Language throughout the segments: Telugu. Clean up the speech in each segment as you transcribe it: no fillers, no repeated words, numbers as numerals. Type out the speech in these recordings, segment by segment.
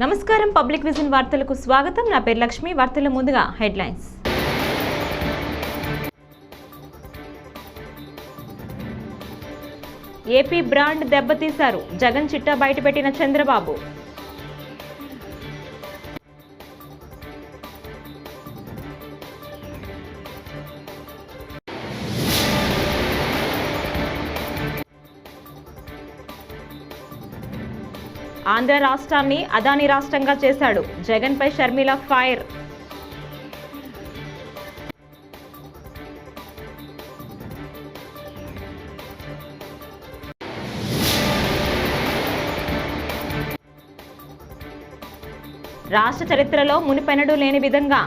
నమస్కారం పబ్లిక్ విజన్ వార్తలకు స్వాగతం. నా పేరు లక్ష్మి. వార్తల ముందుగా హెడ్లైన్స్. ఏపీ బ్రాండ్ దెబ్బతీశారు. జగన్ చిట్టా బయటపెట్టిన చంద్రబాబు. ఆంధ్ర రాష్ట్రాన్ని అదానీ రాష్ట్రంగా చేశాడు. జగన్ పై షర్మిల ఫైర్. రాష్ట్ర చరిత్రలో మునిపెన్నడూ లేని విధంగా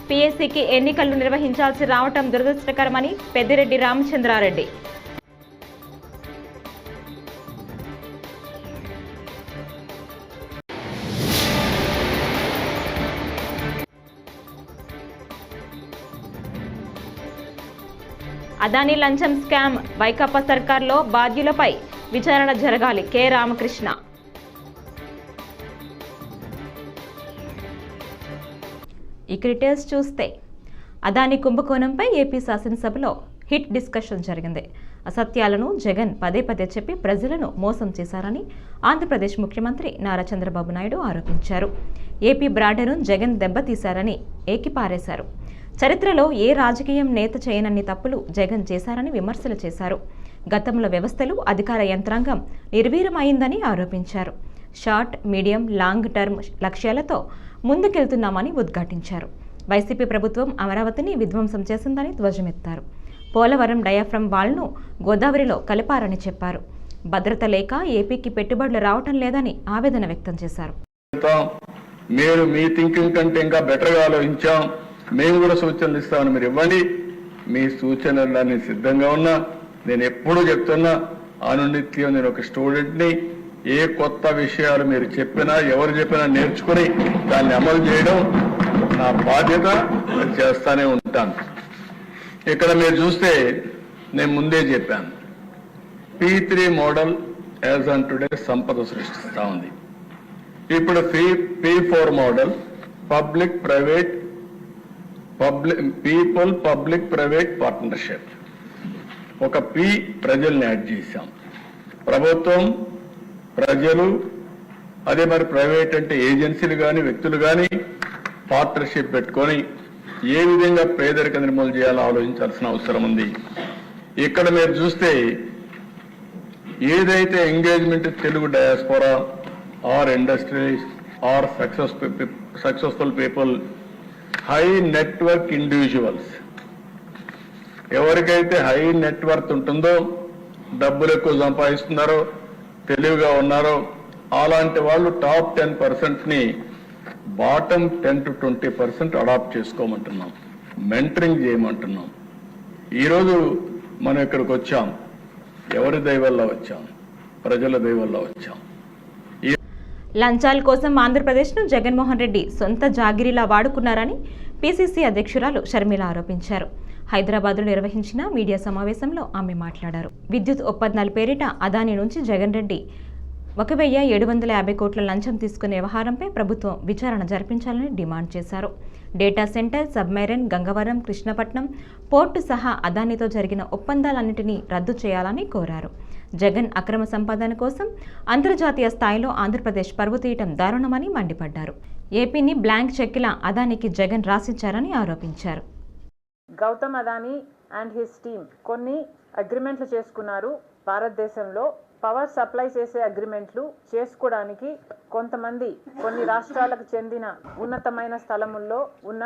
పీఎస్సీకి ఎన్నికలు నిర్వహించాల్సి రావటం దురదృష్టకరమని పెద్దిరెడ్డి రామచంద్రారెడ్డి. అదానీ లంచం స్కామ్ వైకాపా సర్కార్లో బాధ్యులపై విచారణ జరగాలి. కె రామకృష్ణ. ఈ డీటెయిల్స్ చూస్తే అదానీ కుంభకోణంపై ఏపీ శాసనసభలో హిట్ డిస్కషన్ జరిగింది. అసత్యాలను జగన్ పదే పదే చెప్పి ప్రజలను మోసం చేశారని ఆంధ్రప్రదేశ్ ముఖ్యమంత్రి నారా చంద్రబాబు నాయుడు ఆరోపించారు. ఏపీ బ్రాండ్ను జగన్ దెబ్బతీశారని ఏకిపారేశారు. చరిత్రలో ఏ రాజకీయం నేత చేయనన్ని తప్పులు జగన్ చేశారని విమర్శలు చేశారు. గతంలో వ్యవస్థలు అధికార యంత్రాంగం నిర్వీర్యమైందని ఆరోపించారు. షార్ట్, మీడియం, లాంగ్ టర్మ్ లక్ష్యాలతో ముందుకెళ్తున్నామని ఉద్ఘాటించారు. వైసీపీ ప్రభుత్వం అమరావతిని విధ్వంసం చేసిందని ధ్వజమెత్తారు. పోలవరం డయాఫ్రమ్ వాల్ను గోదావరిలో కలిపారని చెప్పారు. భద్రత లేక ఏపీకి పెట్టుబడులు రావటం లేదని ఆవేదన వ్యక్తం చేశారు. మీరు మీ థింకింగ్ కంటే ఇంకా బెటర్గా ఆలోచించాం, మేము కూడా సూచనలు ఇస్తామని మీరు ఇవ్వండి. మీ సూచనలన్నీ సిద్ధంగా ఉన్నా. నేను ఎప్పుడూ చెప్తున్నా, అనునిత్యం నేను ఒక స్టూడెంట్ని. ఏ కొత్త విషయాలు మీరు చెప్పినా, ఎవరు చెప్పినా నేర్చుకుని దాన్ని అమలు చేయడం నా బాధ్యత. చేస్తానే ఉంటాను. ఇక్కడ మీరు చూస్తే నేను ముందే చెప్పాను, P3 model as on today సంపద సృష్టిస్తూ ఉంది. ఇప్పుడు P4 model public private public private partnership. ఒక పి ప్రజల్ని యాడ్ చేశాం. ప్రభుత్వం, ప్రజలు, అదే మరి ప్రైవేట్ అంటే ఏజెన్సీలు కానీ వ్యక్తులు కానీ పార్ట్నర్షిప్ పెట్టుకొని ఏ విధంగా పేదరిక నిర్మూలన చేయాలో ఆలోచించాల్సిన అవసరం ఉంది. ఇక్కడ మీరు చూస్తే ఏదైతే engagement Telugu diaspora or industries or successful people, high network individuals, ఎవరికైతే హై నెట్వర్త్ ఉంటుందో, డబ్బులు ఎక్కువ సంపాదిస్తున్నారో, తెలివిగా ఉన్నారో, అలాంటి వాళ్ళు టాప్ 10%ని బాటమ్ 10 to 20% అడాప్ట్ చేసుకోమంటున్నాం, మెంటరింగ్ చేయమంటున్నాం. ఈరోజు మనం ఇక్కడికి వచ్చాం. ఎవరి దయ వల్ల వచ్చాం? ప్రజల దయ వల్ల వచ్చాం. లంచాల కోసం ఆంధ్రప్రదేశ్ను జగన్మోహన్ రెడ్డి సొంత జాగిరిలా వాడుకున్నారని పీసీసీ అధ్యక్షురాలు షర్మిల ఆరోపించారు. హైదరాబాద్లో నిర్వహించిన మీడియా సమావేశంలో ఆమె మాట్లాడారు. విద్యుత్ ఒప్పందాల పేరిట అదానీ నుంచి జగన్ రెడ్డి 1,750 కోట్ల లంచం తీసుకునే వ్యవహారంపై ప్రభుత్వం విచారణ జరిపించాలని డిమాండ్ చేశారు. Data centre, submarine, Gangavaram, Krishnapatnam port సహా అదానీతో జరిగిన ఒప్పందాలన్నింటినీ రద్దు చేయాలని కోరారు. జగన్ అక్రమ సంపాదన కోసం అంతర్జాతీయ స్థాయిలో ఆంధ్రప్రదేశ్ పరువు తీయటం దారుణమని మండిపడ్డారు. ఏపీని బ్లాంక్ చెక్కిలా అదానీకి జగన్ రాసిచ్చారని ఆరోపించారు. Gautam Adani and his team కొన్ని అగ్రిమెంట్లు చేసుకున్నారు. భారతదేశంలో పవర్ సప్లై చేసే అగ్రిమెంట్లు చేసుకోవడానికి కొంతమంది కొన్ని రాష్ట్రాలకు చెందిన ఉన్నతమైన స్థలముల్లో ఉన్న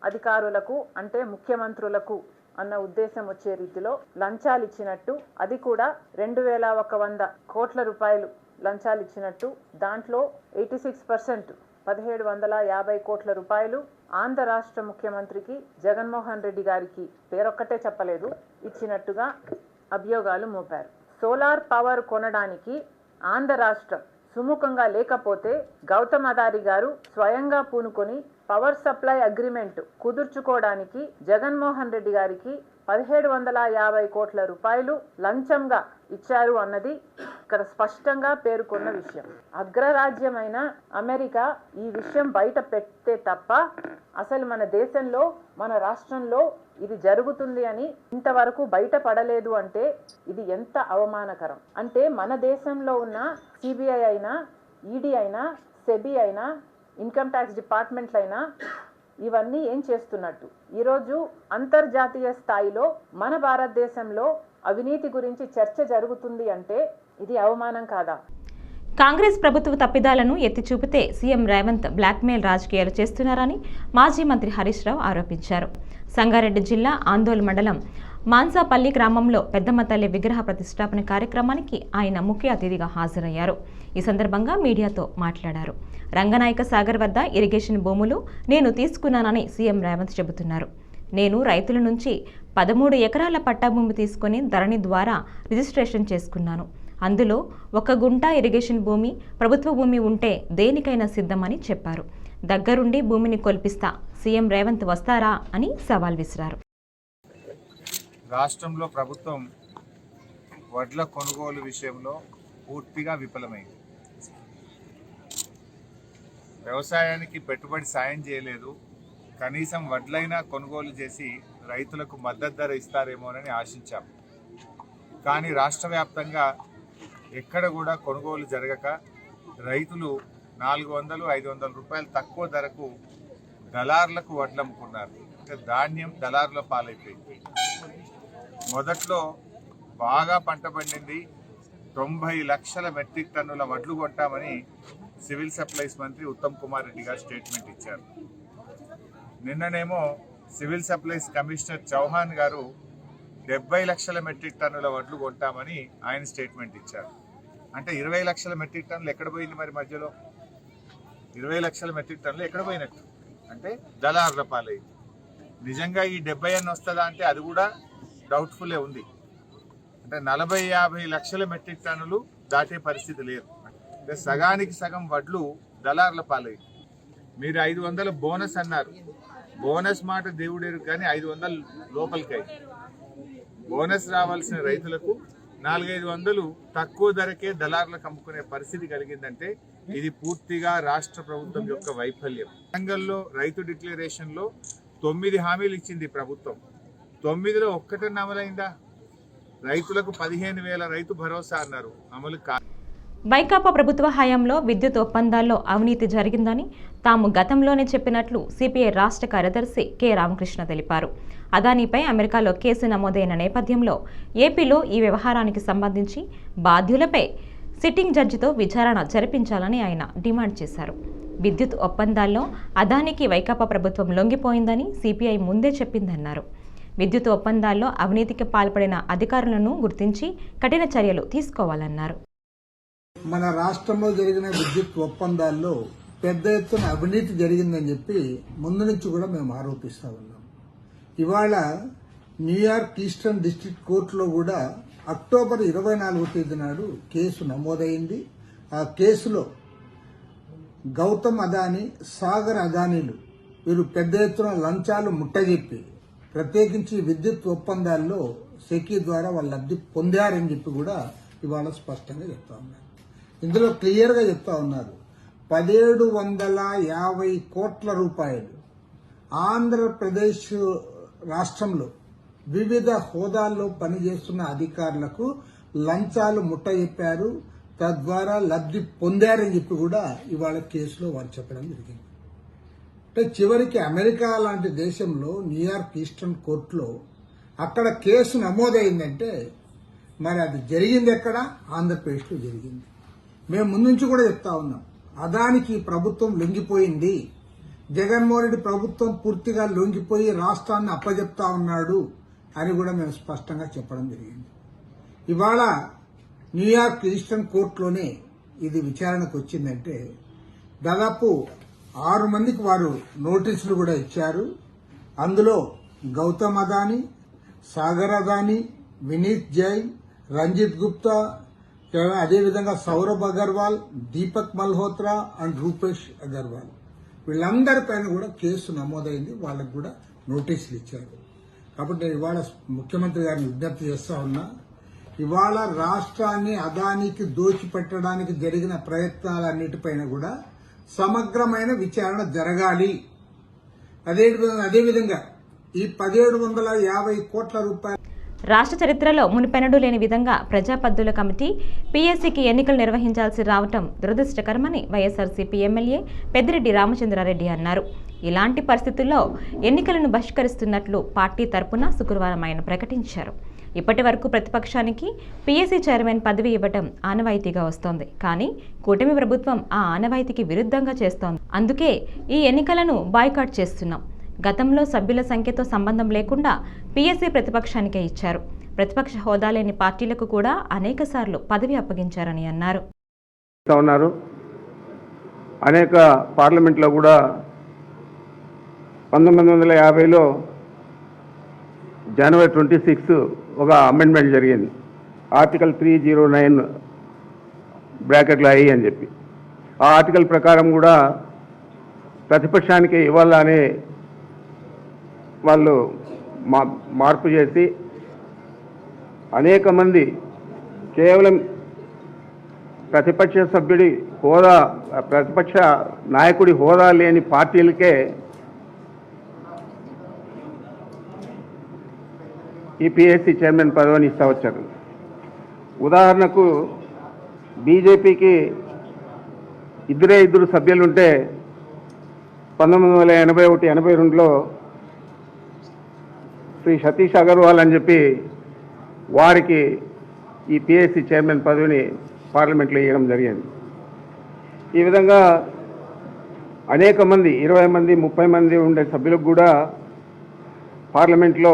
అధికారులకు, అంటే ముఖ్యమంత్రులకు అన్న ఉద్దేశం వచ్చే రీతిలో లంచాలు ఇచ్చినట్టు, అది కూడా 2,100 కోట్ల రూపాయలు లంచాలు ఇచ్చినట్టు, దాంట్లో 86% 1,750 కోట్ల రూపాయలు ఆంధ్ర రాష్ట్ర ముఖ్యమంత్రికి జగన్మోహన్ రెడ్డి గారికి పేరొక్కటే చెప్పలేదు ఇచ్చినట్టుగా అభియోగాలు మోపారు. సోలార్ పవర్ కొనడానికి ఆంధ్ర రాష్ట్రం సుముఖంగా లేకపోతే గౌతమ్ అదానీ గారు స్వయంగా పూనుకొని పవర్ సప్లై అగ్రిమెంట్ కుదుర్చుకోవడానికి జగన్మోహన్ రెడ్డి గారికి 1,750 కోట్ల రూపాయలు లంచంగా ఇచ్చారు అన్నది ఇక్కడ స్పష్టంగా పేర్కొన్న విషయం. అగ్రరాజ్యమైన అమెరికా ఈ విషయం బయట పెడితే తప్ప అసలు మన దేశంలో, మన రాష్ట్రంలో ఇది జరుగుతుంది అని ఇంతవరకు బయటపడలేదు అంటే ఇది ఎంత అవమానకరం. అంటే మన దేశంలో ఉన్న సిబిఐ అయినా, ఈడీ అయినా, సెబీ అయినా, ఇన్కమ్ ట్యాక్స్ డిపార్ట్మెంట్లైనా ఇవన్నీ ఏం చేస్తున్నట్టు? ఈరోజు అంతర్జాతీయ స్థాయిలో మన భారతదేశంలో అవినీతి గురించి చర్చ జరుగుతుంది అంటే ఇది అవమానం కాదా? కాంగ్రెస్ ప్రభుత్వ తప్పిదాలను ఎత్తి చూపితే సీఎం రేవంత్ బ్లాక్మెయిల్ రాజకీయాలు చేస్తున్నారని మాజీ మంత్రి హరీష్ రావు ఆరోపించారు. సంగారెడ్డి జిల్లా ఆందోళ్ మండలం మాన్సాపల్లి గ్రామంలో పెద్దమ్మ తల్లి విగ్రహ ప్రతిష్టాపన కార్యక్రమానికి ఆయన ముఖ్య అతిథిగా హాజరయ్యారు. ఈ సందర్భంగా మీడియాతో మాట్లాడారు. రంగనాయక సాగర్ వద్ద ఇరిగేషన్ భూములు నేను తీసుకున్నానని సీఎం రేవంత్ చెబుతున్నారు. నేను రైతుల నుంచి 13 ఎకరాల పట్టా భూమి తీసుకుని ధరణి ద్వారా రిజిస్ట్రేషన్ చేసుకున్నాను. అందులో 1 గుంట ఇరిగేషన్ భూమి, ప్రభుత్వ భూమి ఉంటే దేనికైనా సిద్ధమని చెప్పారు. దగ్గరుండి భూమిని కొల్పిస్తా, సీఎం రేవంత్ వస్తారా అని సవాల్ విసిరారు. రాష్ట్రంలో ప్రభుత్వం వడ్ల కొనుగోలు విషయంలో పూర్తిగా విఫలమైంది. వ్యవసాయానికి పెట్టుబడి సాయం చేయలేదు. కనీసం వడ్లైనా కొనుగోలు చేసి రైతులకు మద్దతు ధర ఇస్తారేమోనని ఆశించాం. కానీ రాష్ట్ర వ్యాప్తంగా ఎక్కడ కూడా కొనుగోలు జరగక రైతులు 400-500 రూపాయలు తక్కువ ధరకు దళారులకు వడ్లు అమ్ముకున్నారు. అంటే ధాన్యం దళారుల పాలైపోయింది. మొదట్లో బాగా పంట పండింది, 90 లక్షల మెట్రిక్ టన్నుల వడ్లు కొట్టామని సివిల్ సప్లైస్ మంత్రి ఉత్తమ్ కుమార్ రెడ్డి గారు స్టేట్మెంట్ ఇచ్చారు. నిన్ననేమో సివిల్ సప్లైస్ కమిషనర్ చౌహాన్ గారు 70 లక్షల మెట్రిక్ టన్నుల వడ్లు కొంటామని ఆయన స్టేట్మెంట్ ఇచ్చారు. అంటే 20 లక్షల మెట్రిక్ టన్నులు ఎక్కడ పోయింది? మరి మధ్యలో 20 లక్షల మెట్రిక్ టన్నులు ఎక్కడ పోయినట్టు? అంటే దళారుల పాలైంది. నిజంగా ఈ 70 అన్న వస్తుందా అంటే అది కూడా డౌట్ఫుల్లే ఉంది. అంటే 40-50 లక్షల మెట్రిక్ టన్నులు దాటే పరిస్థితి లేదు. అంటే సగానికి సగం వడ్లు దళారుల పాలైంది. మీరు 500 బోనస్ అన్నారు. బోనస్ మాట దేవుడేరు కానీ 500 లోపలికి అయింది. బోనస్ రావాల్సిన రైతులకు 400-500 తక్కువ ధరకే దళారులకు అమ్ముకునే పరిస్థితి కలిగిందంటే ఇది పూర్తిగా రాష్ట్ర ప్రభుత్వం యొక్క వైఫల్యం. వరంగల్లో రైతు డిక్లరేషన్ లో 9 హామీలు ఇచ్చింది ప్రభుత్వం. 9లో ఒక్కటన్నా అమలైందా? రైతులకు 15,000 రైతు భరోసా అన్నారు, అమలు కాదు. వైకాపా ప్రభుత్వ హయాంలో విద్యుత్ ఒప్పందాల్లో అవినీతి జరిగిందని తాము గతంలోనే చెప్పినట్లు సిపిఐ రాష్ట్ర కార్యదర్శి కె రామకృష్ణ తెలిపారు. అదానీపై అమెరికాలో కేసు నమోదైన నేపథ్యంలో ఏపీలో ఈ వ్యవహారానికి సంబంధించి బాధ్యులపై సిట్టింగ్ జడ్జితో విచారణ జరిపించాలని ఆయన డిమాండ్ చేశారు. విద్యుత్ ఒప్పందాల్లో అదానికి వైకాపా ప్రభుత్వం లొంగిపోయిందని సిపిఐ ముందే చెప్పిందన్నారు. విద్యుత్ ఒప్పందాల్లో అవినీతికి పాల్పడిన అధికారులను గుర్తించి కఠిన చర్యలు తీసుకోవాలన్నారు. మన రాష్ట్రంలో జరిగిన విద్యుత్ ఒప్పందాల్లో పెద్ద ఎత్తున అవినీతి జరిగిందని చెప్పి ముందు నుంచి కూడా మేము ఆరోపిస్తా ఉన్నాం. ఇవాళ న్యూయార్క్ ఈస్టర్న్ డిస్ట్రిక్ట్ కోర్టులో కూడా అక్టోబర్ 24వ తేదీ నాడు కేసు నమోదైంది. ఆ కేసులో గౌతమ్ అదానీ, సాగర్ అదానీలు వీరు పెద్ద ఎత్తున లంచాలు ముట్టజెప్పి ప్రత్యేకించి విద్యుత్ ఒప్పందాల్లో సెకీ ద్వారా వాళ్ళు లబ్ధి పొందారని చెప్పి కూడా ఇవాళ స్పష్టంగా చెప్తా ఉన్నారు. ఇందులో క్లియర్గా చెప్తా ఉన్నారు, 1750 కోట్ల రూపాయలు ఆంధ్రప్రదేశ్ రాష్ట్రంలో వివిధ హోదాల్లో పనిచేస్తున్న అధికారులకు లంచాలు ముట్టజెప్పారు, తద్వారా లబ్ధి పొందారని చెప్పి కూడా ఇవాళ కేసులో వారు చెప్పడం జరిగింది. అంటే చివరికి అమెరికా లాంటి దేశంలో న్యూయార్క్ ఈస్టర్న్ కోర్టులో అక్కడ కేసు నమోదైందంటే మరి అది జరిగింది ఎక్కడ? ఆంధ్రప్రదేశ్లో జరిగింది. మేము ముందు నుంచి కూడా చెప్తా ఉన్నాం, అదానికి ప్రభుత్వం లొంగిపోయింది, జగన్మోహన్ రెడ్డి ప్రభుత్వం పూర్తిగా లొంగిపోయి రాష్ట్రాన్ని అప్పజెప్తా ఉన్నాడు అని కూడా మేము స్పష్టంగా చెప్పడం జరిగింది. ఇవాళ న్యూయార్క్ ఈస్టర్న్ కోర్టులోనే ఇది విచారణకు వచ్చిందంటే దాదాపు 6 మందికి వారు నోటీసులు కూడా ఇచ్చారు. అందులో గౌతమ్ అదానీ, సాగర్ అదానీ, వినీత్ జైన్, రంజిత్ గుప్తా, అదేవిధంగా సౌరభ్ అగర్వాల్, దీపక్ మల్హోత్రా అండ్ రూపేష్ అగర్వాల్ వీళ్ళందరిపైన కూడా కేసు నమోదైంది. వాళ్ళకు కూడా నోటీసులు ఇచ్చారు. కాబట్టి నేను ఇవాళ ముఖ్యమంత్రి గారిని విజ్ఞప్తి చేస్తా ఉన్నా, ఇవాళ రాష్ట్రాన్ని అదానికి దోచిపెట్టడానికి జరిగిన ప్రయత్నాలన్నిటిపైన కూడా సమగ్రమైన విచారణ జరగాలి. అదేవిధంగా ఈ 1750 కోట్ల రూపాయలు రాష్ట్ర చరిత్రలో మునిపెన్నడూ లేని విధంగా ప్రజాపద్దుల కమిటీ పీఎస్సీకి ఎన్నికలు నిర్వహించాల్సి రావటం దురదృష్టకరమని వైఎస్ఆర్సీపీ ఎమ్మెల్యే పెద్దిరెడ్డి రామచంద్రారెడ్డి అన్నారు. ఇలాంటి పరిస్థితుల్లో ఎన్నికలను బహిష్కరిస్తున్నట్లు పార్టీ తరపున శుక్రవారం ఆయన ప్రకటించారు. ఇప్పటి వరకు ప్రతిపక్షానికి పీఎస్సీ చైర్మన్ పదవి ఇవ్వటం ఆనవాయితీగా వస్తోంది. కానీ కూటమి ప్రభుత్వం ఆ ఆనవాయితీకి విరుద్ధంగా చేస్తోంది. అందుకే ఈ ఎన్నికలను బాయ్కాట్ చేస్తున్నాం. గతంలో సభ్యుల సంఖ్యతో సంబంధం లేకుండా పీఎస్సీ ప్రతిపక్షానికే ఇచ్చారు. ప్రతిపక్ష హోదా లేని పార్టీలకు కూడా అనేకసార్లు పదవి అప్పగించారని అన్నారు. అనేక పార్లమెంట్లో కూడా 1950లో జనవరి 26 ఒక అమెండ్మెంట్ జరిగింది. ఆర్టికల్ 309 బ్రాకెట్లో ఐ అని చెప్పి ఆ ఆర్టికల్ ప్రకారం కూడా ప్రతిపక్షానికి ఇవ్వాలని వాళ్ళు మార్పు చేసి అనేక మంది కేవలం ప్రతిపక్ష సభ్యుడి హోదా, ప్రతిపక్ష నాయకుడి హోదా లేని పార్టీలకే ఈ పీఎస్సీ చైర్మన్ పదవిని ఇస్తా వచ్చారు. ఉదాహరణకు బీజేపీకి ఇద్దరు సభ్యులుంటే 1981-82లో శ్రీ సతీష్ అగర్వాల్ అని చెప్పి వారికి ఈ పీఎస్సీ చైర్మన్ పదవిని పార్లమెంట్లో ఇవ్వడం జరిగింది. ఈ విధంగా అనేక మంది 20 మంది 30 మంది ఉండే సభ్యులకు కూడా పార్లమెంట్లో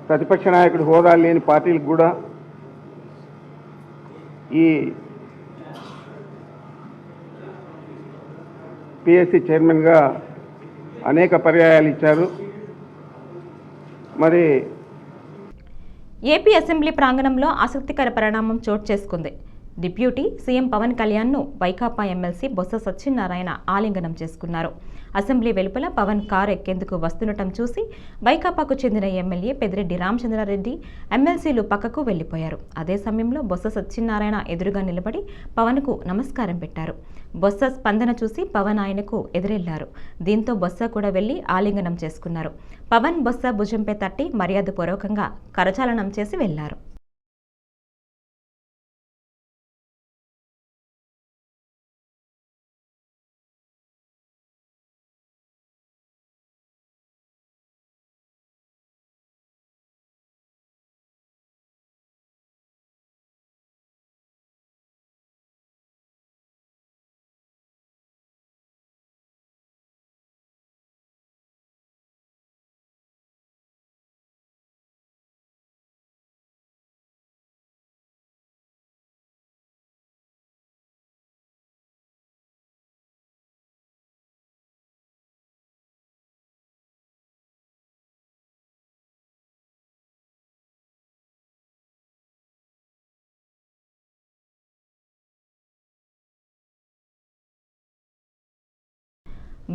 ప్రతిపక్ష నాయకుడి హోదా లేని పార్టీలకు కూడా ఈ పీఎస్సీ చైర్మన్గా అనేక పర్యాయాలు ఇచ్చారు. మరి ఏపీ అసెంబ్లీ ప్రాంగణంలో ఆసక్తికర పరిణామం చోటు చేసుకుంది. డిప్యూటీ సీఎం పవన్ కళ్యాణ్ను వైకాపా ఎమ్మెల్సీ బొత్స సత్యనారాయణ ఆలింగనం చేసుకున్నారు. అసెంబ్లీ వెలుపల పవన్ కారు ఎక్కేందుకు వస్తుండటం చూసి వైకాపాకు చెందిన ఎమ్మెల్యే పెద్దిరెడ్డి రామచంద్రారెడ్డి ఎమ్మెల్సీలు పక్కకు వెళ్లిపోయారు. అదే సమయంలో బొత్స సత్యనారాయణ ఎదురుగా నిలబడి పవన్కు నమస్కారం పెట్టారు. బొత్స స్పందన చూసి పవన్ ఆయనకు ఎదురెళ్లారు. దీంతో బొత్స కూడా వెళ్లి ఆలింగనం చేసుకున్నారు. పవన్ బొత్స భుజంపై తట్టి మర్యాదపూర్వకంగా కరచాలనం చేసి వెళ్లారు.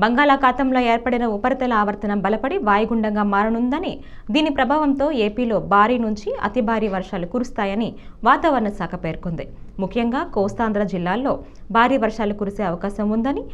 బంగాళాఖాతంలో ఏర్పడిన ఉపరితల ఆవర్తనం బలపడి వాయుగుండంగా మారనుందని, దీని ప్రభావంతో ఏపీలో భారీ నుంచి అతి భారీ వర్షాలు కురుస్తాయని వాతావరణ శాఖ పేర్కొంది. ముఖ్యంగా కోస్తాంధ్ర జిల్లాల్లో భారీ వర్షాలు కురిసే అవకాశం ఉందని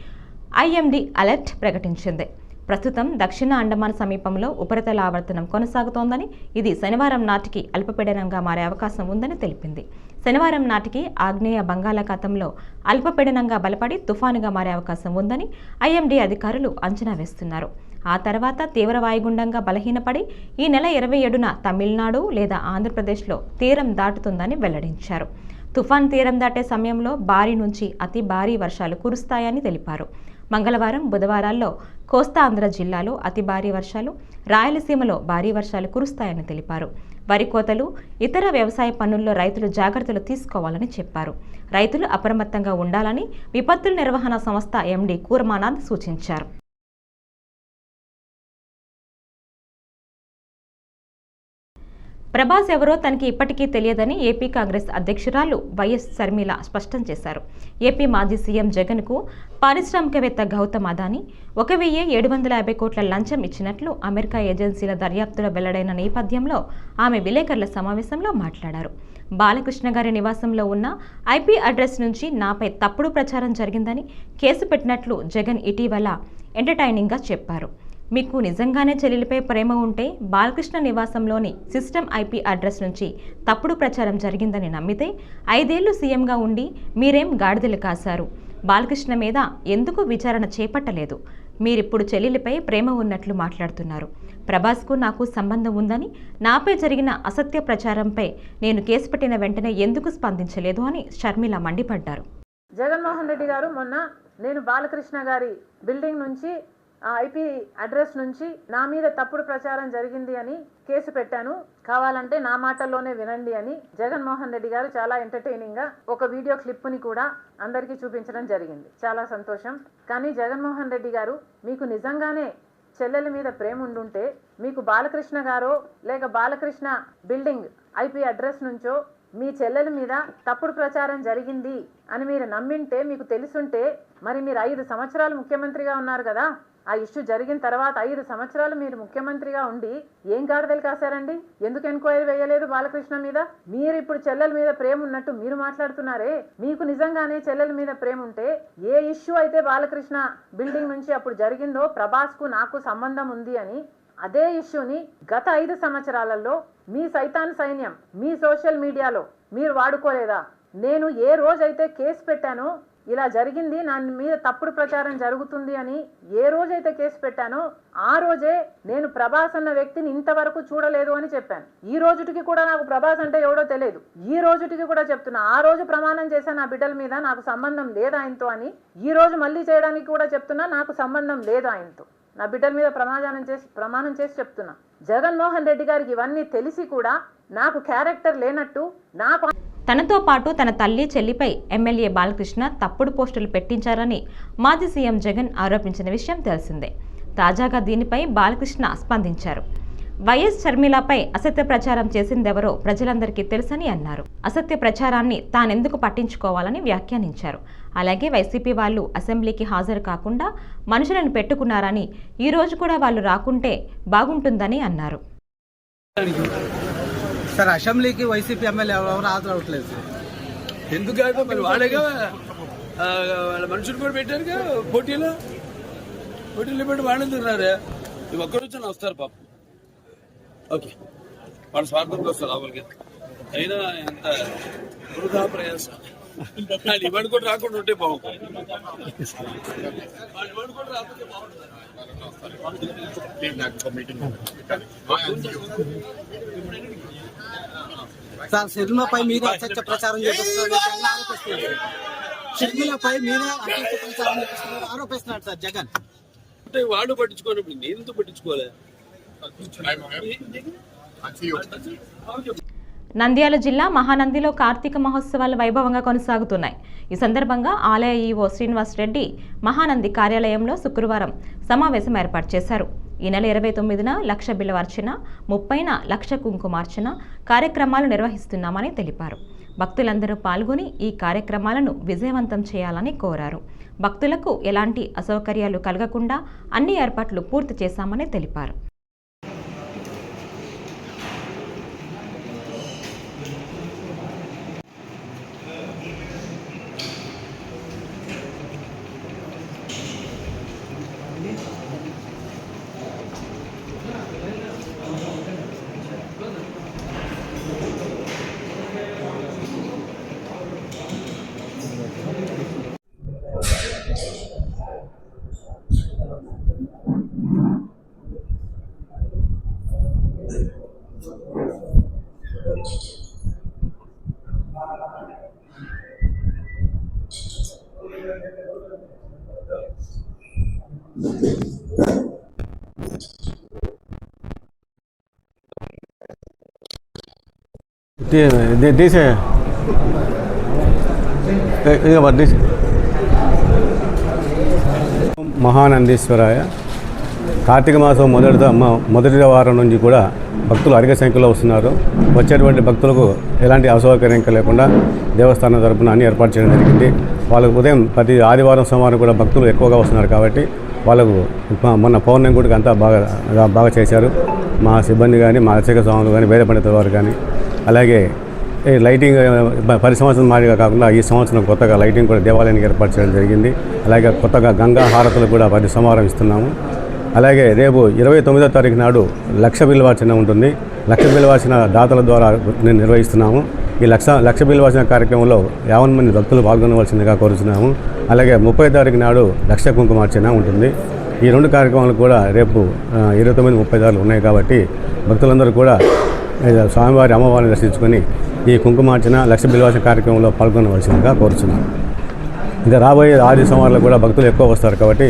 ఐఎండీ అలర్ట్ ప్రకటించింది. ప్రస్తుతం దక్షిణ అండమాన్ సమీపంలో ఉపరితల ఆవర్తనం కొనసాగుతోందని, ఇది శనివారం నాటికి అల్పపీడనంగా మారే అవకాశం ఉందని తెలిపింది. శనివారం నాటికి ఆగ్నేయ బంగాళాఖాతంలో అల్పపీడనంగా బలపడి తుఫానుగా మారే అవకాశం ఉందని ఐఎండీ అధికారులు అంచనా వేస్తున్నారు. ఆ తర్వాత తీవ్ర వాయుగుండంగా బలహీనపడి ఈ నెల 27న తమిళనాడు లేదా ఆంధ్రప్రదేశ్లో తీరం దాటుతుందని వెల్లడించారు. తుఫాన్ తీరం దాటే సమయంలో భారీ నుంచి అతి భారీ వర్షాలు కురుస్తాయని తెలిపారు. మంగళవారం, బుధవారాల్లో కోస్తాంధ్ర జిల్లాలో అతి భారీ వర్షాలు, రాయలసీమలో భారీ వర్షాలు కురుస్తాయని తెలిపారు. వరి కోతలు, ఇతర వ్యవసాయ పనుల్లో రైతులు జాగ్రత్తలు తీసుకోవాలని చెప్పారు. రైతులు అప్రమత్తంగా ఉండాలని విపత్తుల నిర్వహణ సంస్థ ఎండీ కూర్మానాథ్ సూచించారు. ప్రభాస్ ఎవరో తనకి ఇప్పటికీ తెలియదని ఏపీ కాంగ్రెస్ అధ్యక్షురాలు వైఎస్ షర్మిల స్పష్టం చేశారు. ఏపీ మాజీ సీఎం జగన్కు పారిశ్రామికవేత్త గౌతమ్ అదానీ 1,750 కోట్ల లంచం ఇచ్చినట్లు అమెరికా ఏజెన్సీల దర్యాప్తులో వెల్లడైన నేపథ్యంలో ఆమె విలేకరుల సమావేశంలో మాట్లాడారు. బాలకృష్ణ గారి నివాసంలో ఉన్న ఐపీ అడ్రస్ నుంచి నాపై తప్పుడు ప్రచారం జరిగిందని కేసు పెట్టినట్లు జగన్ ఇటీవల ఎంటర్టైనింగ్గా చెప్పారు. మీకు నిజంగానే చెల్లెలిపై ప్రేమ ఉంటే బాలకృష్ణ నివాసంలోని సిస్టమ్ ఐపీ అడ్రస్ నుంచి తప్పుడు ప్రచారం జరిగిందని నమ్మితే 5 ఏళ్లు సీఎంగా ఉండి మీరేం గాడిదలు కాశారు? బాలకృష్ణ మీద ఎందుకు విచారణ చేపట్టలేదు? మీరిప్పుడు చెల్లెలిపై ప్రేమ ఉన్నట్లు మాట్లాడుతున్నారు. ప్రభాస్కు నాకు సంబంధం ఉందని, నాపై జరిగిన అసత్య ప్రచారంపై నేను కేసు పెట్టిన వెంటనే ఎందుకు స్పందించలేదు అని షర్మిల మండిపడ్డారు. జగన్మోహన్ రెడ్డి గారు మొన్న నేను బాలకృష్ణ గారి బిల్డింగ్ నుంచి ఐపీ అడ్రస్ నుంచి నా మీద తప్పుడు ప్రచారం జరిగింది అని కేసు పెట్టాను, కావాలంటే నా మాటల్లోనే వినండి అని జగన్మోహన్ రెడ్డి గారు చాలా ఎంటర్టైనింగ్ గా ఒక వీడియో క్లిప్ని కూడా అందరికీ చూపించడం జరిగింది. చాలా సంతోషం. కానీ జగన్మోహన్ రెడ్డి గారు మీకు నిజంగానే చెల్లెల మీద ప్రేమ ఉండుంటే మీకు బాలకృష్ణ గారో లేక బాలకృష్ణ బిల్డింగ్ ఐపీ అడ్రస్ నుంచో మీ చెల్లెల మీద తప్పుడు ప్రచారం జరిగింది అని మీరు నమ్మింటే, మీకు తెలుసుంటే, మరి మీరు 5 సంవత్సరాలు ముఖ్యమంత్రిగా ఉన్నారు కదా, ఆ ఇష్యూ జరిగిన తర్వాత 5 సంవత్సరాలు మీరు ముఖ్యమంత్రిగా ఉండి ఏం గాడిదలు కాశారండి? ఎందుకు ఎంక్వైరీ వేయలేదు బాలకృష్ణ మీద? మీరు ఇప్పుడు చెల్లెల మీద ప్రేమ ఉన్నట్టు మీరు మాట్లాడుతున్నారే. మీకు నిజంగానే చెల్లెల మీద ప్రేమ ఉంటే ఏ ఇష్యూ అయితే బాలకృష్ణ బిల్డింగ్ నుంచి అప్పుడు జరిగిందో ప్రభాస్కు నాకు సంబంధం ఉంది అని, అదే ఇష్యూని గత 5 సంవత్సరాలలో మీ సైతాన్ సైన్యం మీ సోషల్ మీడియాలో మీరు వాడుకోలేదా? నేను ఏ రోజైతే కేసు పెట్టానో, ఇలా జరిగింది, నా మీద తప్పుడు ప్రచారం జరుగుతుంది అని ఏ రోజైతే కేసు పెట్టానో ఆ రోజే నేను ప్రభాస్ అన్న వ్యక్తిని ఇంతవరకు చూడలేదు అని చెప్పాను. ఈ రోజుటికి కూడా నాకు ప్రభాస్ అంటే ఎవడో తెలియదు. ఈ రోజుటికి కూడా చెప్తున్నా, ఆ రోజు ప్రమాణం చేశాను నా బిడ్డల మీద నాకు సంబంధం లేదు ఆయనతో అని. ఈ రోజు మళ్ళీ చేయడానికి కూడా చెప్తున్నా, నాకు సంబంధం లేదు ఆయనతో. నా బిడ్డల మీద ప్రమాణం చేసి చెప్తున్నా. జగన్మోహన్ రెడ్డి గారికి ఇవన్నీ తెలిసి కూడా నాకు క్యారెక్టర్ లేనట్టు, నాకు తనతో పాటు తన తల్లి చెల్లిపై ఎమ్మెల్యే బాలకృష్ణ తప్పుడు పోస్టులు పెట్టించారని మాజీ సీఎం జగన్ ఆరోపించిన విషయం తెలిసిందే. తాజాగా దీనిపై బాలకృష్ణ స్పందించారు. వైఎస్ షర్మిలపై అసత్య ప్రచారం చేసిందెవరో ప్రజలందరికీ తెలుసని అన్నారు. అసత్య ప్రచారాన్ని తానెందుకు పట్టించుకోవాలని వ్యాఖ్యానించారు. అలాగే వైసీపీ వాళ్ళు అసెంబ్లీకి హాజరు కాకుండా మనుషులను పెట్టుకున్నారని, ఈ రోజు కూడా వాళ్ళు రాకుంటే బాగుంటుందని అన్నారు. సార్, అసెంబ్లీకి వైసీపీ ఎమ్మెల్యే ఎవరు హాజరవట్లేదు సార్. ఎందుకంటే మరి వాళ్ళేగా వాళ్ళ మనుషులు కూడా పెట్టారుగా పోటీలో పెట్టి వాళ్ళని తిన్నారు. ఇవి ఒక్కడొచ్చిన వస్తారు పాపం. ఓకే, వాళ్ళ స్వార్థంతో వస్తారు లోపలికి. అయినా ఎంత వృధా ప్రయాసం. ఇవన్నీ కూడా రాకుండా ఉంటే బాగుంటుంది. ఇవన్నీ కూడా రాకుంటే బాగుంటుంది. సార్, షర్మిలపై మీద అసత్య ప్రచారం చేస్తున్నారు. షర్మిలపై మీద అసత్య ప్రచారం చేస్తున్నారు ఆరోపిస్తున్నాడు సార్ జగన్. అంటే వాళ్ళు పట్టించుకోనప్పుడు నేను ఎందుకు పట్టించుకోలే? నంద్యాల జిల్లా మహానందిలో కార్తీక మహోత్సవాలు వైభవంగా కొనసాగుతున్నాయి. ఈ సందర్భంగా ఆలయ ఈవో శ్రీనివాస్ రెడ్డి మహానంది కార్యాలయంలో శుక్రవారం సమావేశం ఏర్పాటు చేశారు. ఈ నెల 29న లక్ష బిల్వార్చన, 30న లక్ష కుంకుమార్చన కార్యక్రమాలు నిర్వహిస్తున్నామని తెలిపారు. భక్తులందరూ పాల్గొని ఈ కార్యక్రమాలను విజయవంతం చేయాలని కోరారు. భక్తులకు ఎలాంటి అసౌకర్యాలు కలగకుండా అన్ని ఏర్పాట్లు పూర్తి చేశామని తెలిపారు. Dice మహానందీశ్వరాయ కార్తీక మాసం మొదటి వారం నుంచి కూడా భక్తులు అధిక సంఖ్యలో వస్తున్నారు. వచ్చేటువంటి భక్తులకు ఎలాంటి అసౌకర్యం లేకుండా దేవస్థానం తరపున అన్ని ఏర్పాటు చేయడం జరిగింది. వాళ్ళకు ఉదయం ప్రతి ఆదివారం సోమవారం కూడా భక్తులు ఎక్కువగా వస్తున్నారు కాబట్టి వాళ్ళకు మొన్న పౌర్ణమి కూడా అంతా బాగా చేశారు. మా సిబ్బంది కానీ, మా అర్చక స్వాములు కానీ, వేద పండితుల వారు కానీ. అలాగే లైటింగ్ పది సంవత్సరం మాదిరిగా కాకుండా ఈ సంవత్సరం కొత్తగా లైటింగ్ కూడా దేవాలయానికి ఏర్పాటు చేయడం జరిగింది. అలాగే కొత్తగా గంగా హారతులు కూడా ప్రతి సోమవారం ఇస్తున్నాము. అలాగే రేపు 29వ తారీఖు నాడు లక్ష బిల్వార్చన ఉంటుంది. లక్ష బిల్వార్చన దాతల ద్వారా నిర్వహిస్తున్నాము. ఈ లక్ష బిల్వార్చన కార్యక్రమంలో 50 మంది భక్తులు పాల్గొనవలసిందిగా కోరుతున్నాము. అలాగే 30వ తారీఖు నాడు లక్ష కుంకుమార్చన ఉంటుంది. ఈ రెండు కార్యక్రమాలు కూడా రేపు 29, 30 తారీఖులు ఉన్నాయి కాబట్టి భక్తులందరూ కూడా స్వామివారి అమ్మవారిని దర్శించుకొని ఈ కుంకుమార్చన లక్ష బిల్వార్చన కార్యక్రమంలో పాల్గొనవలసిందిగా కోరుతున్నాము. ఇంకా రాబోయే 6 సోమవారాలు కూడా భక్తులు ఎక్కువ వస్తారు కాబట్టి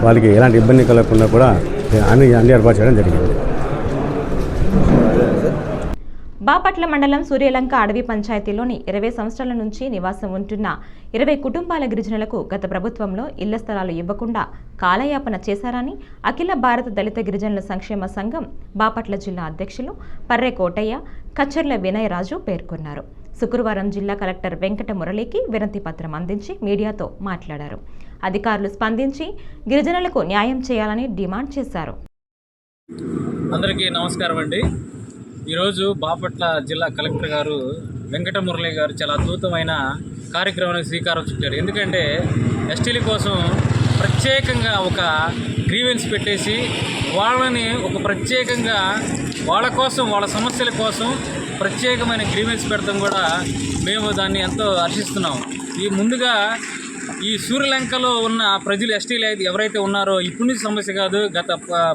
వాళ్ళకి ఎలాంటి ఇబ్బంది కలగకుండా కూడా అన్ని ఏర్పాటు చేయడం జరిగింది. బాపట్ల మండలం సూర్యలంక అడవి పంచాయతీలోని 20 సంవత్సరాల నుంచి నివాసం ఉంటున్న 20 కుటుంబాల గిరిజనులకు గత ప్రభుత్వంలో ఇళ్ల స్థలాలు ఇవ్వకుండా కాలయాపన చేశారని అఖిల భారత దళిత గిరిజనుల సంక్షేమ సంఘం బాపట్ల జిల్లా అధ్యక్షులు పర్రె కోటయ్య, కచ్చర్ల వినయరాజు పేర్కొన్నారు. శుక్రవారం జిల్లా కలెక్టర్ వెంకట మురళికి వినతి పత్రం అందించి మీడియాతో మాట్లాడారు. అధికారులు స్పందించి గిరిజనులకు న్యాయం చేయాలని డిమాండ్ చేశారు. అందరికీ నమస్కారం అండి. ఈరోజు బాపట్ల జిల్లా కలెక్టర్ గారు వెంకట మురళి గారు చాలా అద్భుతమైన కార్యక్రమానికి శ్రీకారం చుట్టారు. ఎందుకంటే ఎస్టీల కోసం ప్రత్యేకంగా ఒక గ్రీవెన్స్ పెట్టేసి వాళ్ళని ఒక ప్రత్యేకంగా వాళ్ళ కోసం, వాళ్ళ సమస్యల కోసం ప్రత్యేకమైన గ్రీవెన్స్ పెడతాం కూడా మేము దాన్ని ఎంతో హర్షిస్తున్నాం. ఈ ముందుగా ఈ సూర్యలంకలో ఉన్న ప్రజలు ఎస్టీలు ఎవరైతే ఉన్నారో ఇప్పటి నుంచి సమస్య కాదు, గత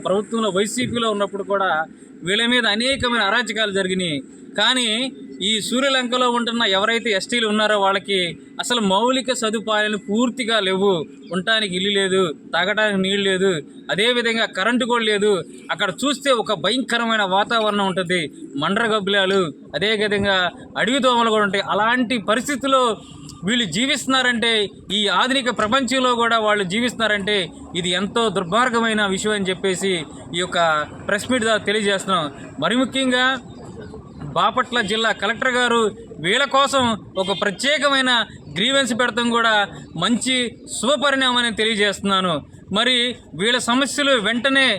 ప్రభుత్వంలో వైసీపీలో ఉన్నప్పుడు కూడా వీళ్ళ మీద అనేకమైన అరాచకాలు జరిగినాయి. కానీ ఈ సూర్యలంకలో ఉంటున్న ఎవరైతే ఎస్టీలు ఉన్నారో వాళ్ళకి అసలు మౌలిక సదుపాయాలు పూర్తిగా లేవు. ఉండటానికి ఇల్లు లేదు, తాగడానికి నీళ్ళు లేదు, అదేవిధంగా కరెంటు కూడా లేదు. అక్కడ చూస్తే ఒక భయంకరమైన వాతావరణం ఉంటుంది, మండ్రగబ్బిలాలు, అదేవిధంగా అడవి దోమలు కూడా ఉంటాయి. అలాంటి పరిస్థితుల్లో వీళ్ళు జీవిస్తున్నారంటే, ఈ ఆధునిక ప్రపంచంలో కూడా వాళ్ళు జీవిస్తున్నారంటే ఇది ఎంతో దుర్మార్గమైన విషయం అని చెప్పేసి ఈ యొక్క ప్రెస్ మీట్ ద్వారా తెలియజేస్తున్నాం. మరి ముఖ్యంగా బాపట్ల జిల్లా కలెక్టర్ గారు వీళ్ళ కోసం ఒక ప్రత్యేకమైన గ్రీవెన్స్ పెడతాం కూడా మంచి శుభపరిణామని తెలియజేస్తున్నాను. మరి వీళ్ళ సమస్యలు వెంటనే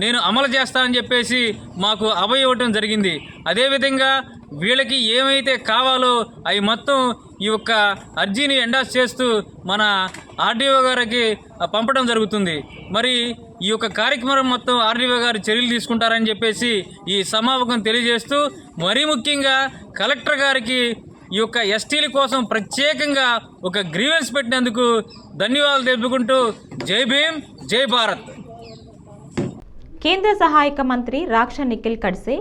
నేను అమలు చేస్తానని చెప్పేసి మాకు అభయం ఇవ్వటం జరిగింది. అదేవిధంగా వీళ్ళకి ఏమైతే కావాలో అవి మొత్తం ఈ యొక్క అర్జీని ఎండాస్ చేస్తూ మన ఆర్డీఓ గారికి పంపడం జరుగుతుంది. మరి ఈ యొక్క కార్యక్రమం మొత్తం ఆర్డీఓ గారు చర్యలు తీసుకుంటారని చెప్పేసి ఈ సమావేశం తెలియజేస్తూ, మరీ ముఖ్యంగా కలెక్టర్ గారికి ఈ యొక్క ఎస్టీల కోసం ప్రత్యేకంగా ఒక గ్రీవెన్స్ పెట్టినందుకు ధన్యవాదాలు తెలుపుకుంటూ జై భీమ్, జై భారత్. కేంద్ర సహాయక మంత్రి Raksha Nikhil Khadse,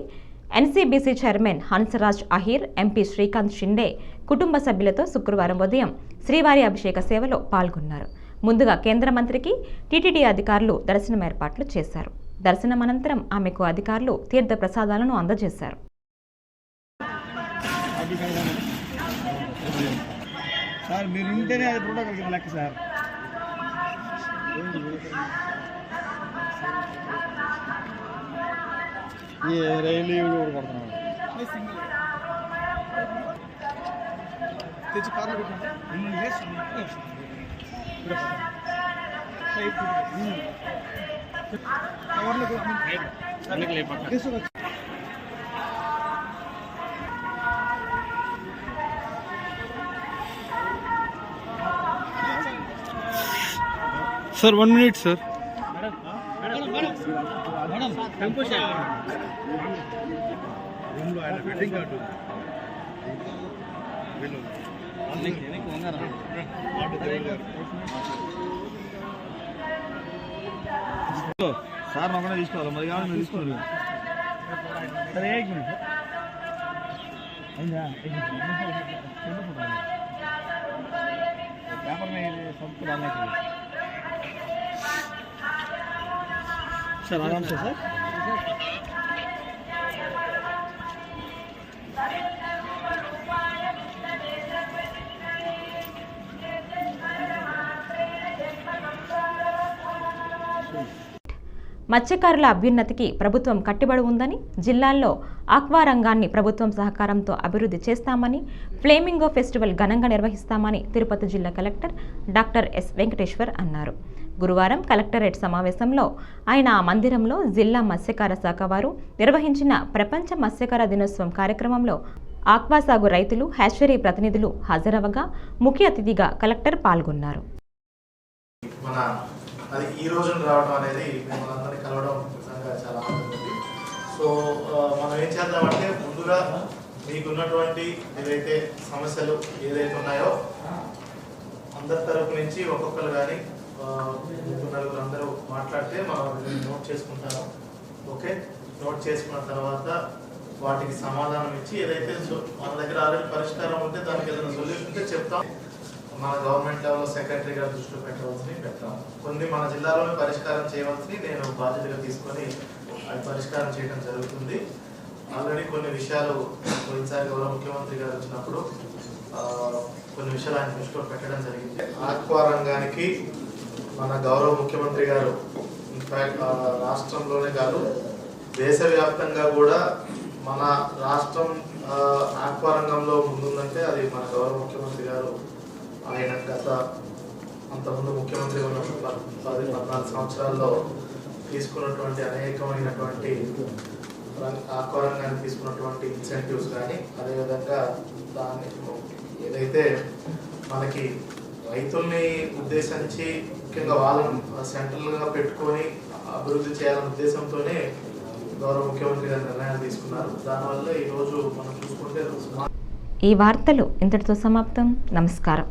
NCBC chairman Hansraj Ahir, MP Srikanth Shinde కుటుంబ సభ్యులతో శుక్రవారం ఉదయం శ్రీవారి అభిషేక సేవలో పాల్గొన్నారు. ముందుగా కేంద్ర మంత్రికి టీటీడీ అధికారులు దర్శనం ఏర్పాట్లు చేశారు. దర్శనం అనంతరం ఆమెకు అధికారులు తీర్థ ప్రసాదాలను అందజేశారు. Sir, 1 minute, sir. సార్ ఒకనే తీసుకోవాలి, మరి కావాలి మీరు తీసుకోవాలి. సరే పేపర్ మీద సబ్కు डालने के लिए सर आराम से सर. మత్స్యకారుల అభ్యున్నతికి ప్రభుత్వం కట్టుబడి ఉందని, జిల్లాల్లో ఆక్వా రంగాన్ని ప్రభుత్వం సహకారంతో అభివృద్ధి చేస్తామని, ఫ్లేమింగో ఫెస్టివల్ ఘనంగా నిర్వహిస్తామని తిరుపతి జిల్లా కలెక్టర్ డాక్టర్ ఎస్ వెంకటేశ్వర్ అన్నారు. గురువారం కలెక్టరేట్ సమావేశంలో ఆయన ఆ మందిరంలో జిల్లా మత్స్యకార శాఖ వారు నిర్వహించిన ప్రపంచ మత్స్యకార దినోత్సవం కార్యక్రమంలో ఆక్వా సాగు రైతులు, హ్యాచరీ ప్రతినిధులు హాజరవగా ముఖ్య అతిథిగా కలెక్టర్ పాల్గొన్నారు. అది ఈ రోజున రావడం అనేది మనందరినీ కలవడం నిజంగా చాలా ఆనందంగా. సో మనం ఏం చేద్దామంటే ముందుగా మీకున్నటువంటి ఏదైతే సమస్యలు ఏదైతే ఉన్నాయో అందరి తరపు నుంచి ఒక్కొక్కరు కానీ నలుగురు అందరూ మాట్లాడితే మనం నోట్ చేసుకుంటాము. ఓకే, నోట్ చేసుకున్న తర్వాత వాటికి సమాధానం ఇచ్చి ఏదైతే మన దగ్గర ఆల్రెడీ పరిష్కారం ఉంటే దానికి ఏదైనా సొల్యూషన్ ఉంటే చెప్తాం. మన గవర్నమెంట్ లెవెల్లో సెక్రటరీ గారు దృష్టిలో పెట్టవలసినవి పెడతాం. కొన్ని మన జిల్లాలోనే పరిష్కారం చేయవలసినవి నేను బాధ్యతగా తీసుకొని అది పరిష్కారం చేయడం జరుగుతుంది. ఆల్రెడీ కొన్ని విషయాలు పోయినసారి గౌరవ ముఖ్యమంత్రి గారు వచ్చినప్పుడు కొన్ని విషయాలు ఆయన దృష్టిలో పెట్టడం జరిగింది. ఆక్వా రంగానికి మన గౌరవ ముఖ్యమంత్రి గారు ఇన్ఫాక్ట్ రాష్ట్రంలోనే కాదు దేశవ్యాప్తంగా కూడా మన రాష్ట్రం ఆక్వా రంగంలో ముందుందంటే అది మన గౌరవ ముఖ్యమంత్రి గారు. ఆయన గత అంతకుముందు ముఖ్యమంత్రి ఉన్నప్పుడు 10-14 సంవత్సరాల్లో తీసుకున్నటువంటి అనేకమైనటువంటి ఆక్వా రంగాన్ని తీసుకున్నటువంటి ఇన్సెంటివ్స్ కానీ, అదేవిధంగా దాన్ని ఏదైతే మనకి రైతుల్ని ఉద్దేశించి ముఖ్యంగా వాళ్ళని సెంట్రల్గా పెట్టుకొని అభివృద్ధి చేయాలనే ఉద్దేశంతోనే గౌరవ ముఖ్యమంత్రి గారు నిర్ణయాలు తీసుకున్నారు. దానివల్ల ఈరోజు మనం చూసుకుంటే ఈ వార్తలు ఇంతటితో సమాప్తం. నమస్కారం.